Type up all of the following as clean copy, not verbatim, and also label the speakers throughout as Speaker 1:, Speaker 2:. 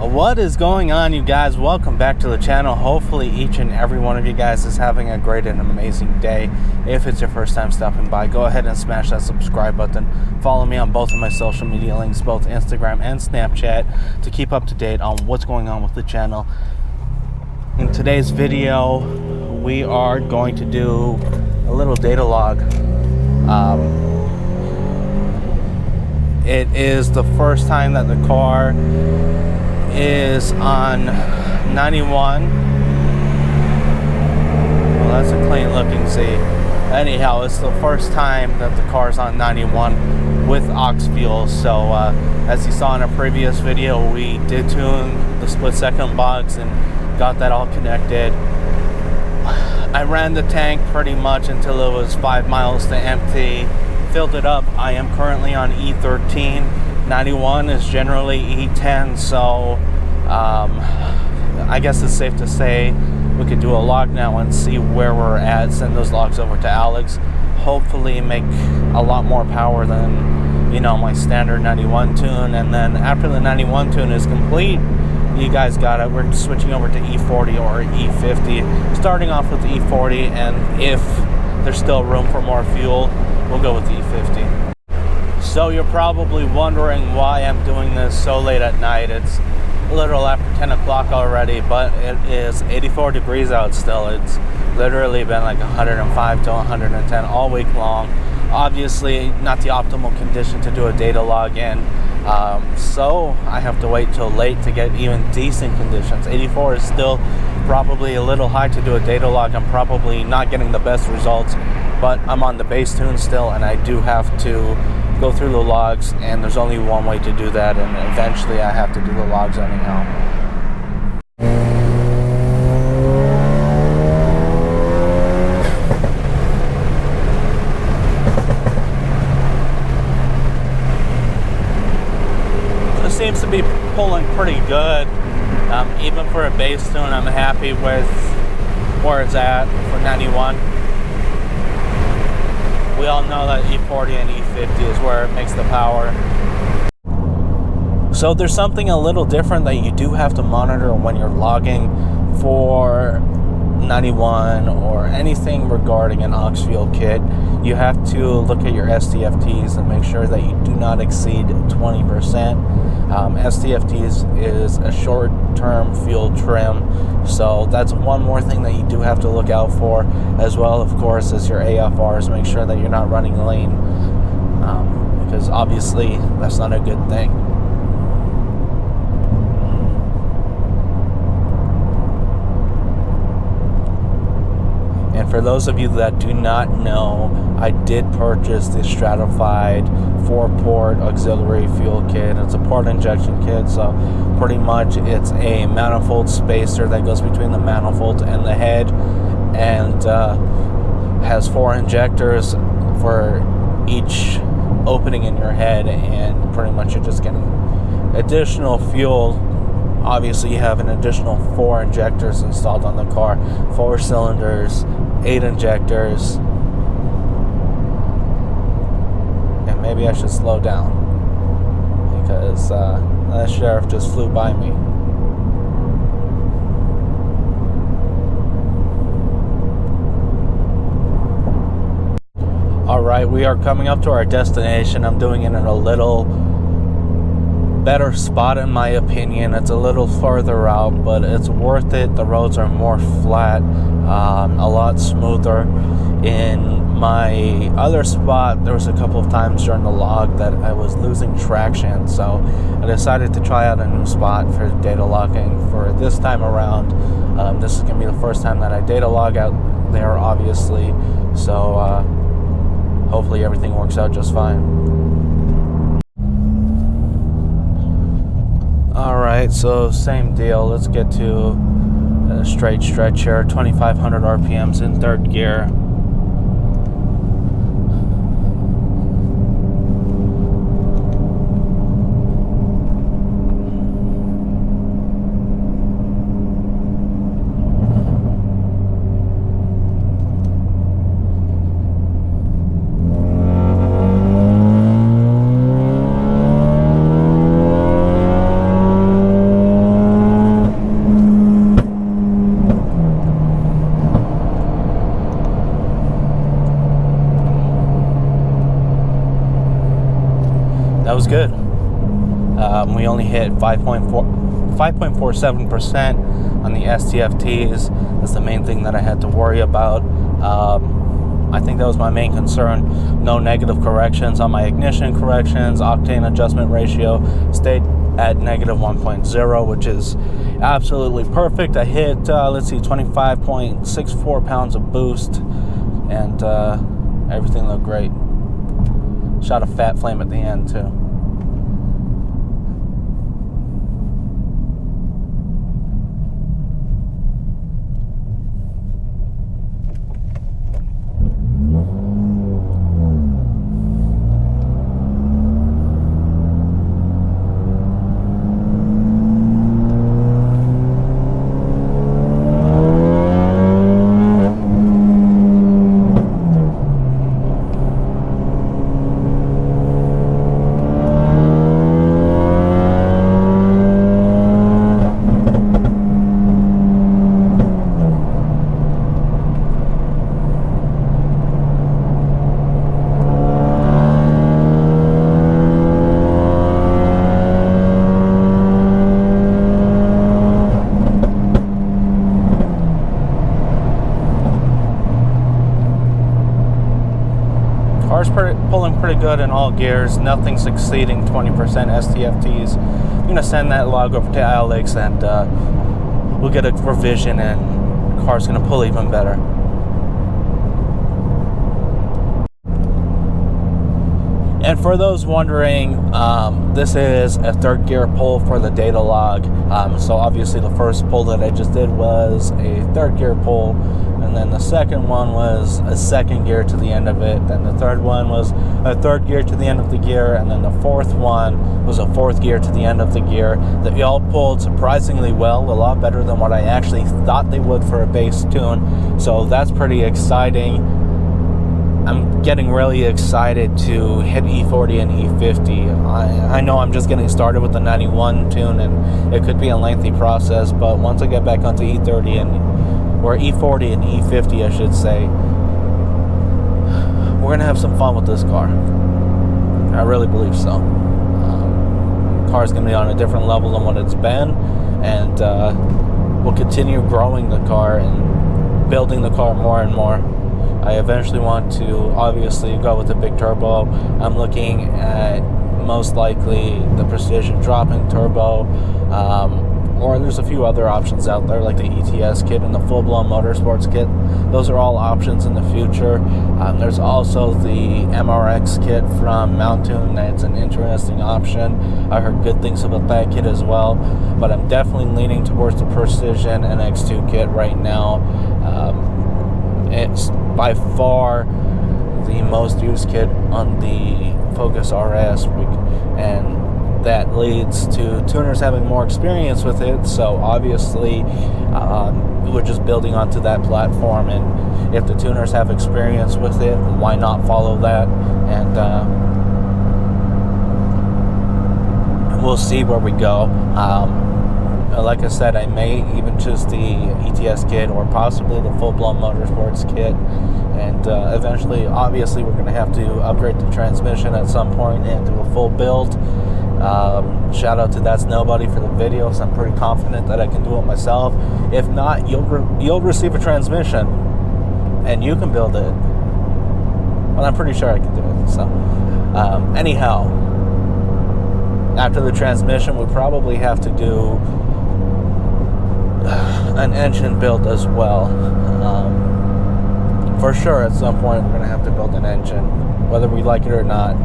Speaker 1: What is going on, you guys? Welcome back to the channel. Hopefully each and every one of you guys is having a great and amazing day. If it's your first time stopping by, go ahead and smash that subscribe button. Follow me on both of my social media links, both Instagram and Snapchat, to keep up to date on what's going on with the channel. In today's video, we are going to do a little data log. It is the first time that the car is on 91. Well, that's a clean looking C. Anyhow, it's the first time that the car's on 91 with aux fuel. So as you saw in a previous video, we did tune the split second box and got that all connected. I ran the tank pretty much until it was 5 miles to empty, filled it up. I am currently on E13. 91 is generally E10, so I guess it's safe to say we could do a log now and see where we're at, send those logs over to Alex, hopefully make a lot more power than, you know, my standard 91 tune. And then after the 91 tune is complete, you guys got it, we're switching over to E40 or E50, starting off with the E40, and if there's still room for more fuel, we'll go with the E50. So you're probably wondering why I'm doing this so late at night. It's a little after 10 o'clock already, but it is 84 degrees out still. It's literally been like 105 to 110 all week long. Obviously not the optimal condition to do a data log in, so I have to wait till late to get even decent conditions. 84 is still probably a little high to do a data log. I'm probably not getting the best results, but I'm on the base tune still, and I do have to go through the logs, and there's only one way to do that, and eventually I have to do the logs anyhow. It seems to be pulling pretty good. Even for a base tune, I'm happy with where it's at for 91. We all know that E40 and E50 is where it makes the power. So there's something a little different that you do have to monitor when you're logging for 91 or anything regarding an aux fuel kit. You have to look at your STFTs and make sure that you do not exceed 20%. STFTs is a short-term fuel trim, so that's one more thing that you do have to look out for, as well, of course, as your AFRs. Make sure that you're not running lean, because obviously that's not a good thing. And for those of you that do not know, I did purchase the Stratified 4-port auxiliary fuel kit. It's a port injection kit, so pretty much it's a manifold spacer that goes between the manifold and the head, and has 4 injectors for each opening in your head, and pretty much you're just getting additional fuel. Obviously, you have an additional 4 injectors installed on the car, 4 cylinders, 8 injectors. And maybe I should slow down, because that sheriff just flew by me. Alright, we are coming up to our destination. I'm doing it in a little better spot in my opinion. It's a little further out, but it's worth it. The roads are more flat, a lot smoother. In my other spot, there was a couple of times during the log that I was losing traction, so I decided to try out a new spot for data logging for this time around. This is going to be the first time that I data log out there, obviously, so hopefully everything works out just fine. Alright, so same deal. Let's get to a straight stretch here. 2,500 RPMs in 3rd gear. hit 5.47% on the STFTs. That's the main thing that I had to worry about. I think that was my main concern. No negative corrections on my ignition corrections. Octane adjustment ratio stayed at negative 1.0, which is absolutely perfect. I hit, let's see, 25.64 pounds of boost, and everything looked great. Shot a fat flame at the end, too. Pulling pretty good in all gears. Nothing's exceeding 20% STFTs. I'm going to send that log over to Alex, and we'll get a revision, and the car's going to pull even better. And for those wondering, this is a third gear pull for the data log. So obviously the first pull that I just did was a third gear pull, and then the second one was a second gear to the end of it, then the third one was a third gear to the end of the gear, and then the fourth one was a fourth gear to the end of the gear. They all pulled surprisingly well, a lot better than what I actually thought they would for a base tune, so that's pretty exciting. I'm getting really excited to hit E40 and E50. I know I'm just getting started with the 91 tune, and it could be a lengthy process, but once I get back onto E30 or E40 and E50, I should say, we're gonna have some fun with this car. I really believe so. The car's gonna be on a different level than what it's been, and we'll continue growing the car and building the car more and more. I eventually want to obviously go with a big turbo. I'm looking at most likely the precision drop-in turbo, or there's a few other options out there like the ETS kit and the full-blown motorsports kit. Those are all options in the future. There's also the MRX kit from Mountune. That's an interesting option. I heard good things about that kit as well, but I'm definitely leaning towards the Precision NX2 kit right now. It's by far the most used kit on the Focus RS, and that leads to tuners having more experience with it, so obviously we're just building onto that platform, and if the tuners have experience with it, why not follow that, and we'll see where we go. Like I said, I may even choose the ETS kit or possibly the full-blown motorsports kit, and eventually, obviously, we're going to have to upgrade the transmission at some point and do a full build. Shout out to That's Nobody for the video, so I'm pretty confident that I can do it myself. If not, you'll receive a transmission, and you can build it. Well, I'm pretty sure I can do it. So, anyhow, after the transmission, we probably have to do an engine build as well. For sure, at some point, we're going to have to build an engine, whether we like it or not.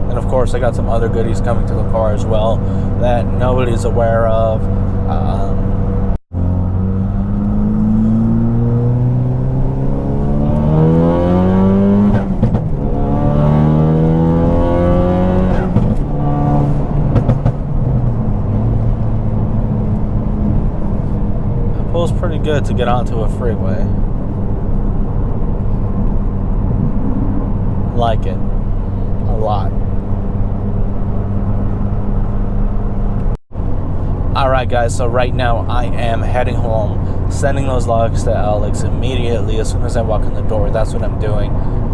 Speaker 1: And of course, I got some other goodies coming to the car as well that nobody's aware of. It pulls pretty good to get onto a freeway. Like it a lot. Alright guys, so right now I am heading home, sending those logs to Alex immediately as soon as I walk in the door. That's what I'm doing.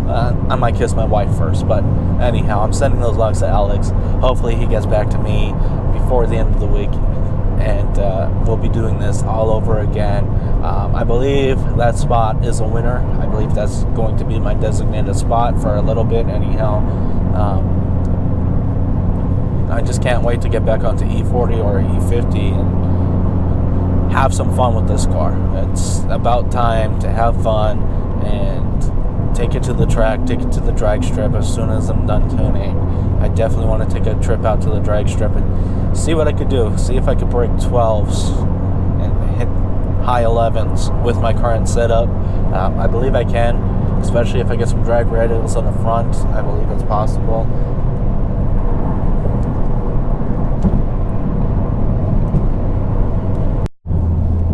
Speaker 1: I might kiss my wife first. But anyhow, I'm sending those logs to Alex. Hopefully he gets back to me before the end of the week, and we'll be doing this all over again. I believe that spot is a winner. I believe that's going to be my designated spot for a little bit anyhow. I just can't wait to get back onto E40 or E50 and have some fun with this car. It's about time to have fun and take it to the track, take it to the drag strip as soon as I'm done tuning. I definitely want to take a trip out to the drag strip and see what I could do. See if I could break 12s and hit high 11s with my current setup. I believe I can, especially if I get some drag radials on the front. I believe it's possible.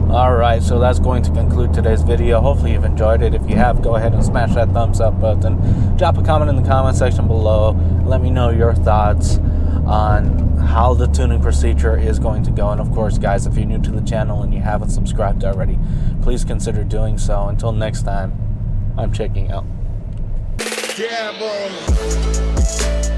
Speaker 1: Alright, so that's going to conclude today's video. Hopefully you've enjoyed it. If you have, go ahead and smash that thumbs up button. Drop a comment in the comment section below. Let me know your thoughts on how the tuning procedure is going to go. And of course, guys, if you're new to the channel and you haven't subscribed already, please consider doing so. Until next time, I'm checking out.
Speaker 2: Yeah, boy.